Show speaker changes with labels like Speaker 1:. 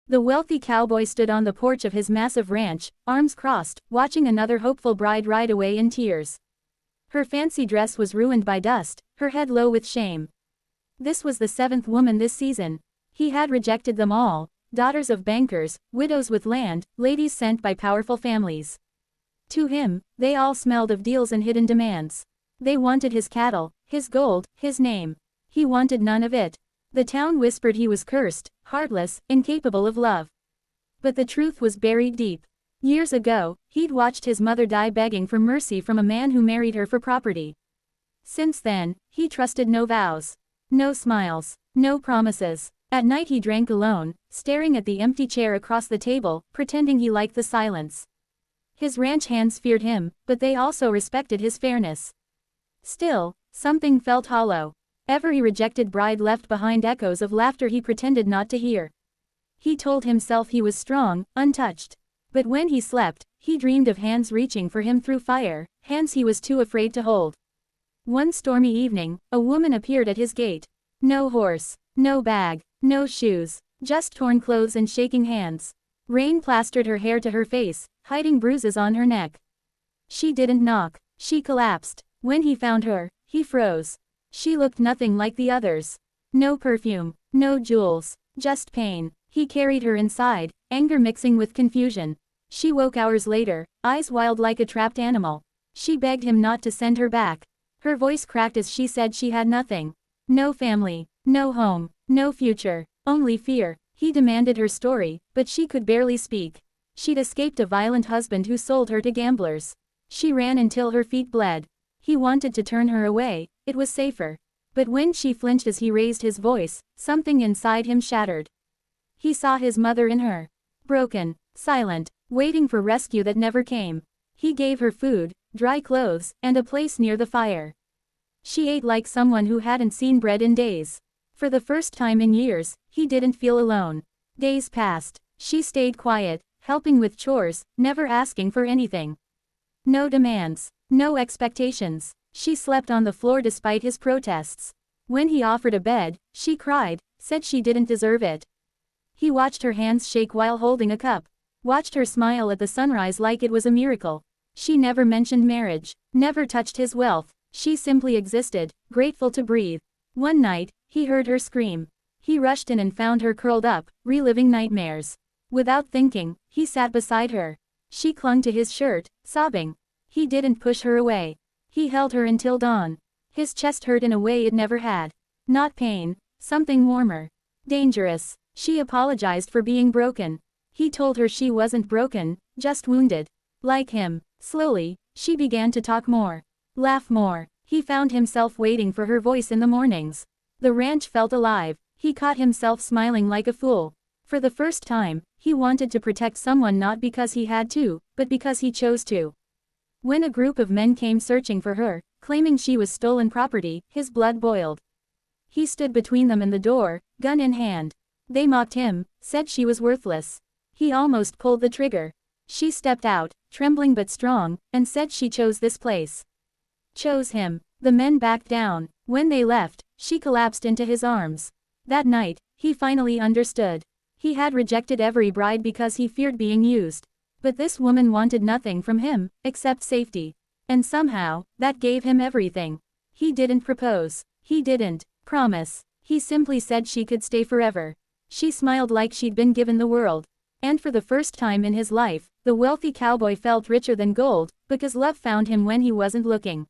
Speaker 1: The wealthy cowboy stood on the porch of his massive ranch, arms crossed, watching another hopeful bride ride away in tears. Her fancy dress was ruined by dust, her head low with shame. This was the 7th woman this season. He had rejected them all, daughters of bankers, widows with land, ladies sent by powerful families. To him, they all smelled of deals and hidden demands. They wanted his cattle, his gold, his name. He wanted none of it. The town whispered he was cursed, heartless, incapable of love. But the truth was buried deep. Years ago, he'd watched his mother die begging for mercy from a man who married her for property. Since then, he trusted no vows. No smiles. No promises. At night he drank alone, staring at the empty chair across the table, pretending he liked the silence. His ranch hands feared him, but they also respected his fairness. Still, something felt hollow. Every rejected bride left behind echoes of laughter he pretended not to hear. He told himself he was strong, untouched. But when he slept, he dreamed of hands reaching for him through fire, hands he was too afraid to hold. One stormy evening, a woman appeared at his gate. No horse, no bag, no shoes, just torn clothes and shaking hands. Rain plastered her hair to her face, hiding bruises on her neck. She didn't knock. She collapsed. When he found her, he froze. She looked nothing like the others. No perfume, no jewels, just pain. He carried her inside, anger mixing with confusion. She woke hours later, eyes wild like a trapped animal. She begged him not to send her back. Her voice cracked as she said she had nothing. No family, no home, no future, only fear. He demanded her story, but she could barely speak. She'd escaped a violent husband who sold her to gamblers. She ran until her feet bled. He wanted to turn her away, it was safer. But when she flinched as he raised his voice, something inside him shattered. He saw his mother in her. Broken, silent, waiting for rescue that never came. He gave her food, dry clothes, and a place near the fire. She ate like someone who hadn't seen bread in days. For the first time in years, he didn't feel alone. Days passed. She stayed quiet, helping with chores, never asking for anything. No demands, no expectations. She slept on the floor despite his protests. When he offered a bed, she cried, said she didn't deserve it. He watched her hands shake while holding a cup. Watched her smile at the sunrise like it was a miracle. She never mentioned marriage, never touched his wealth. She simply existed, grateful to breathe. One night, he heard her scream. He rushed in and found her curled up, reliving nightmares. Without thinking, he sat beside her. She clung to his shirt, sobbing. He didn't push her away. He held her until dawn. His chest hurt in a way it never had. Not pain, something warmer. Dangerous. She apologized for being broken. He told her she wasn't broken, just wounded. Like him. Slowly, she began to talk more. Laugh more. He found himself waiting for her voice in the mornings. The ranch felt alive. He caught himself smiling like a fool. For the first time, he wanted to protect someone not because he had to, but because he chose to. When a group of men came searching for her, claiming she was stolen property, his blood boiled. He stood between them and the door, gun in hand. They mocked him, said she was worthless. He almost pulled the trigger. She stepped out, trembling but strong, and said she chose this place. Chose him. The men backed down. When they left, she collapsed into his arms. That night, he finally understood. He had rejected every bride because he feared being used. But this woman wanted nothing from him, except safety. And somehow, that gave him everything. He didn't propose. He didn't promise. He simply said she could stay forever. She smiled like she'd been given the world. And for the first time in his life, the wealthy cowboy felt richer than gold, because love found him when he wasn't looking.